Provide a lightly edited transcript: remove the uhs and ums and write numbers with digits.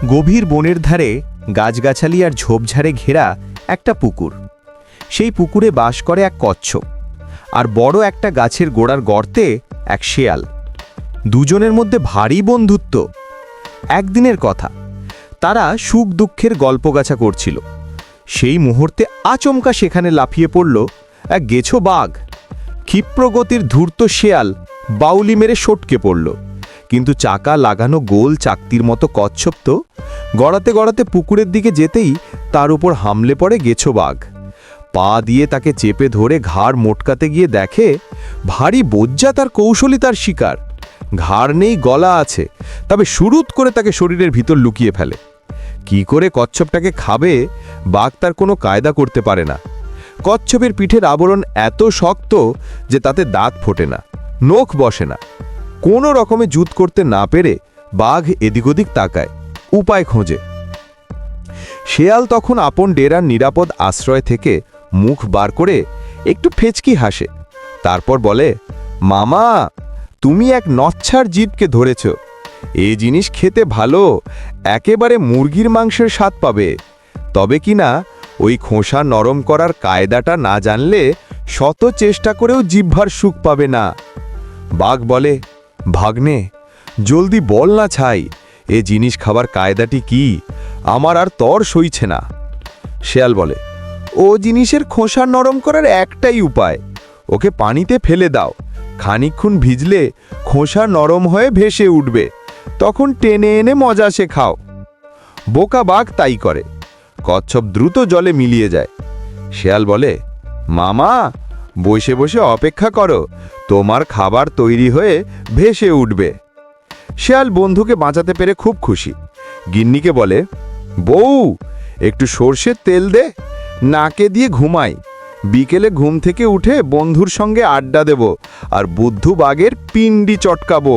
গভীর বনের ধারে গাছগাছালি আর ঝোপঝাড়ে ঘেরা একটা পুকুর। সেই পুকুরে বাস করে এক কচ্ছপ, আর বড় একটা গাছের গোড়ার গর্তে এক শেয়াল। দুজনের মধ্যে ভারী বন্ধুত্ব। একদিনের কথা, তারা সুখ দুঃখের গল্পগাছা করছিল। সেই মুহূর্তে আচমকা সেখানে লাফিয়ে পড়ল এক গেছো বাঘ। ক্ষিপ্রগতির ধূর্ত শেয়াল বাউলি মেরে সটকে পড়ল, কিন্তু চাকা লাগানো গোল চাকতির মতো কচ্ছপ তো গড়াতে গড়াতে পুকুরের দিকে যেতেই তার উপর হামলে পড়ে গেছো বাঘ। পা দিয়ে তাকে চেপে ধরে ঘাড় মোটকাতে গিয়ে দেখে ভারী বজ্জা তার কৌশলী তার শিকার। ঘাড় নেই, গলা আছে, তবে শুরুত করে তাকে শরীরের ভিতর লুকিয়ে ফেলে। কি করে কচ্ছপটাকে খাবে বাঘ তার কোনো কায়দা করতে পারে না। কচ্ছপের পিঠের আবরণ এত শক্ত যে তাতে দাঁত ফোটে না, নখ বসে না। কোনো রকমে যুদ্ধ করতে না পেরে বাঘ এদিক ওদিক তাকায়, উপায় খোঁজে। শেয়াল তখন আপন ডেরার নিরাপদ আশ্রয় থেকে মুখ বার করে একটু ফেচকি হাসে, তারপর বলে, মামা, তুমি এক নচ্ছার জীবকে ধরেছ। এই জিনিস খেতে ভালো, একেবারে মুরগির মাংসের স্বাদ পাবে। তবে কিনা ওই খোসা নরম করার কায়দাটা না জানলে শত চেষ্টা করেও জিহ্বার সুখ পাবে না। বাঘ বলে, ভাগ্নে, জলদি বল না ছাই, এ জিনিস খাবার কায়দাটি কি? আমার আর তর সইছে না। শেয়াল বলে, ও জিনিসের খোসা নরম করার একটাই উপায়, ওকে পানিতে ফেলে দাও। খানিকক্ষণ ভিজলে খোসা নরম হয়ে ভেসে উঠবে, তখন টেনে এনে মজা সে খাও। বোকা বাঘ তাই করে। কচ্ছপ দ্রুত জলে মিলিয়ে যায়। শেয়াল বলে, মামা, বসে বসে অপেক্ষা করো, তোমার খাবার তৈরি হয়ে ভেসে উঠবে। শেয়াল বন্ধুকে বাঁচাতে পেরে খুব খুশি। গিন্নিকে বলে, বউ, একটু সর্ষের তেল দে, নাকে দিয়ে ঘুমাই। বিকেলে ঘুম থেকে উঠে বন্ধুর সঙ্গে আড্ডা দেব আর বুদ্ধু বাঘের পিণ্ডি চটকাবো।